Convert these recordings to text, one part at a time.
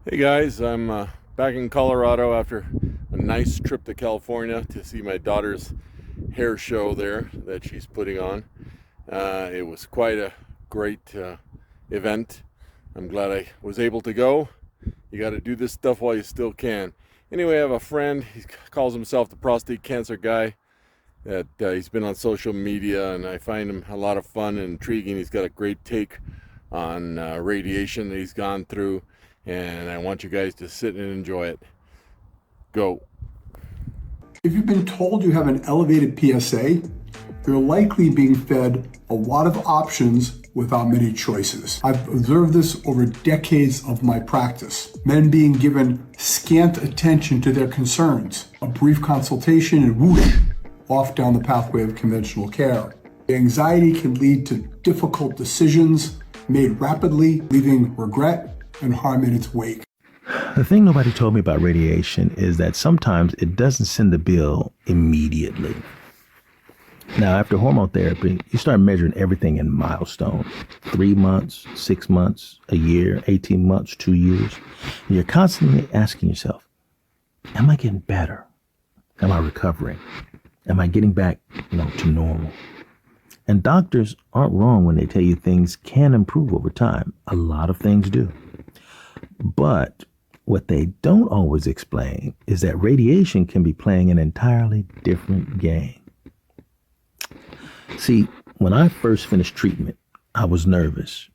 Hey guys, I'm back in Colorado after a nice trip to California to see my daughter's hair show there that she's putting on. It was quite a great event. I'm glad I was able to go. You got to do this stuff while you still can. Anyway, I have a friend, he calls himself the prostate cancer guy, that he's been on social media, and I find him a lot of fun and intriguing. He's got a great take on radiation that he's gone through, and I want you guys to sit and enjoy it. Go. If you've been told you have an elevated PSA, you're likely being fed a lot of options without many choices. I've observed this over decades of my practice. Men being given scant attention to their concerns, a brief consultation and whoosh, off down the pathway of conventional care. The anxiety can lead to difficult decisions made rapidly, leaving regret and harm in its wake. The thing nobody told me about radiation is that sometimes it doesn't send the bill immediately. Now, after hormone therapy, you start measuring everything in milestones. 3 months, 6 months, a year, 18 months, 2 years. And you're constantly asking yourself, am I getting better? Am I recovering? Am I getting back, to normal? And doctors aren't wrong when they tell you things can improve over time. A lot of things do. But what they don't always explain is that radiation can be playing an entirely different game. See, when I first finished treatment, I was nervous.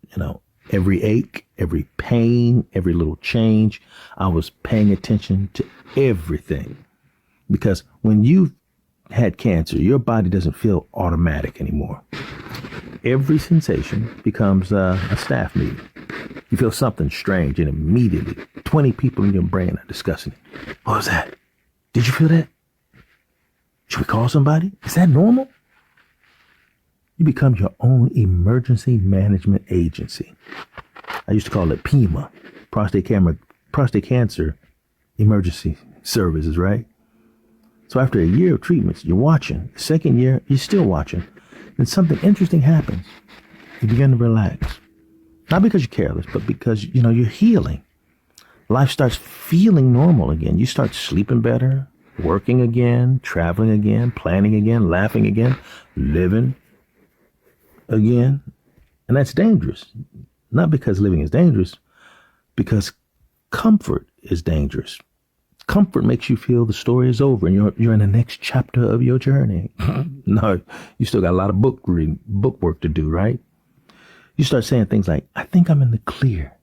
Every ache, every pain, every little change, I was paying attention to everything. Because when you've had cancer, your body doesn't feel automatic anymore. Every sensation becomes a staff meeting. You feel something strange, and immediately 20 people in your brain are discussing it. What was that? Did you feel that? Should we call somebody? Is that normal? You become your own emergency management agency. I used to call it PEMA, prostate cancer emergency services, right? So after a year of treatments, you're watching. The second year, you're still watching. Then something interesting happens. You begin to relax. Not because you're careless, but because, you're healing. Life starts feeling normal again. You start sleeping better, working again, traveling again, planning again, laughing again, living again. And that's dangerous. Not because living is dangerous, because comfort is dangerous. Comfort makes you feel the story is over and you're in the next chapter of your journey. No, you still got a lot of book work to do, right? You start saying things like, I think I'm in the clear.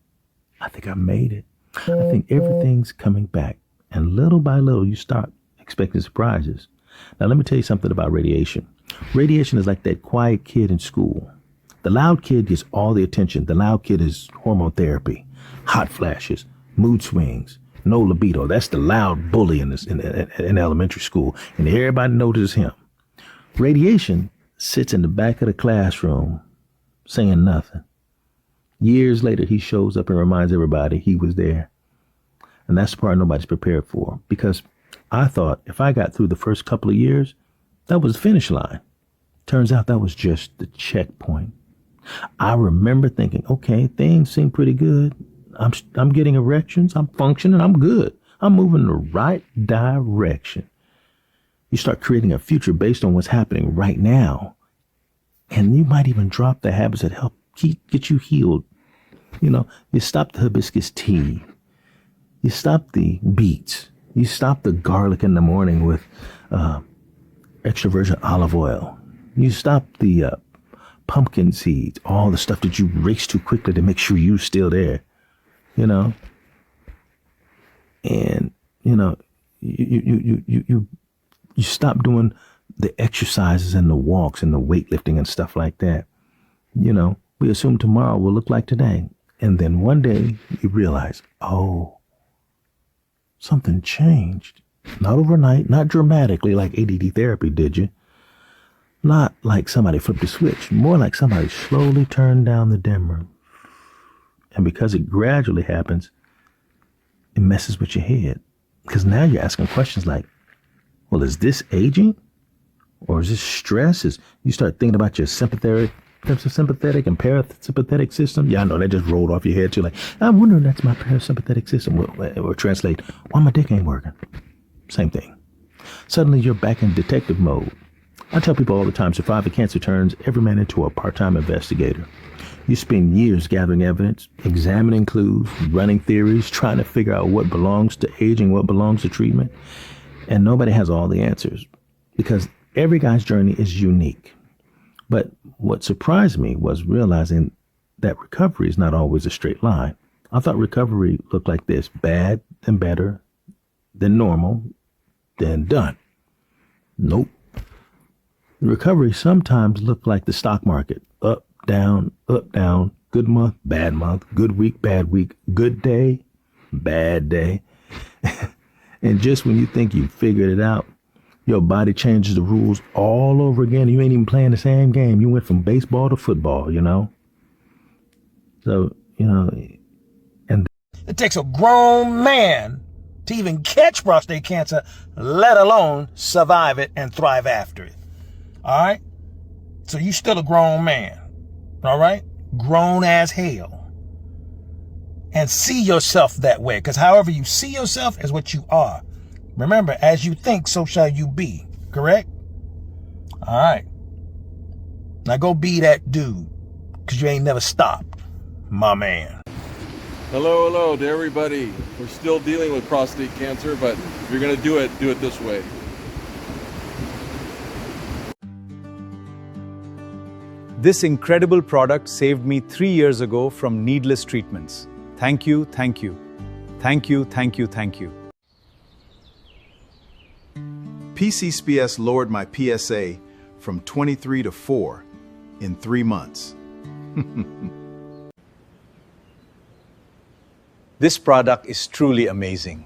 I think I made it. I think everything's coming back. And little by little, you start expecting surprises. Now, let me tell you something about radiation. Radiation is like that quiet kid in school. The loud kid gets all the attention. The loud kid is hormone therapy, hot flashes, mood swings, no libido. That's the loud bully in elementary school. And everybody notices him. Radiation sits in the back of the classroom saying nothing. Years later, he shows up and reminds everybody he was there. And that's the part nobody's prepared for. Because I thought if I got through the first couple of years, that was the finish line. Turns out that was just the checkpoint. I remember thinking, okay, things seem pretty good. I'm getting erections. I'm functioning. I'm good. I'm moving in the right direction. You start creating a future based on what's happening right now. And you might even drop the habits that help get you healed. You stop the hibiscus tea. You stop the beets. You stop the garlic in the morning with extra virgin olive oil. You stop the pumpkin seeds, all the stuff that you race too quickly to make sure you're still there. And you stop doing the exercises and the walks and the weightlifting and stuff like that. We assume tomorrow will look like today. And then one day you realize, oh, something changed. Not overnight, not dramatically like ADT therapy did you. Not like somebody flipped a switch, more like somebody slowly turned down the dimmer. And because it gradually happens, it messes with your head. Because now you're asking questions like, well, is this aging? Or is this stress? You start thinking about your sympathetic sympathetic and parasympathetic system. Yeah, I know that just rolled off your head too. Like, I'm wondering that's my parasympathetic system. Or translate, why my dick ain't working. Same thing. Suddenly you're back in detective mode. I tell people all the time, surviving cancer turns every man into a part-time investigator. You spend years gathering evidence, examining clues, running theories, trying to figure out what belongs to aging, what belongs to treatment. And nobody has all the answers because every guy's journey is unique. But what surprised me was realizing that recovery is not always a straight line. I thought recovery looked like this: bad, then better, then normal, then done. Nope. Recovery sometimes looked like the stock market: up, down, good month, good week, good day, bad day. And just when you think you figured it out, your body changes the rules all over again. You ain't even playing the same game. You went from baseball to football, you know? So, and it takes a grown man to even catch prostate cancer, let alone survive it and thrive after it. All right? So you still a grown man. All right? Grown as hell. And see yourself that way, because however you see yourself is what you are. Remember, as you think, so shall you be. Correct? All right. Now go be that dude, because you ain't never stopped, my man. Hello to everybody. We're still dealing with prostate cancer, but if you're going to do it this way. This incredible product saved me 3 years ago from needless treatments. Thank you, thank you. Thank you, thank you, thank you. PCSPES lowered my PSA from 23 to 4 in 3 months. This product is truly amazing.